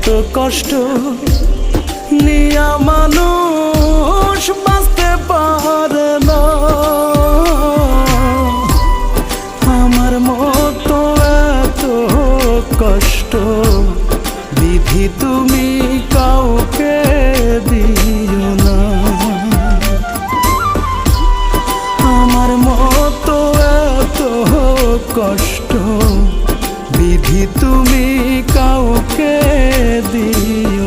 এত কষ্ট নিয়া মানুষ বাঁচতে পারে না। আমার মতো এত কষ্ট বিধি তুমি কাউকে দিও না। আমার মতো এত কষ্ট বিধি তুমি কাউকে দিও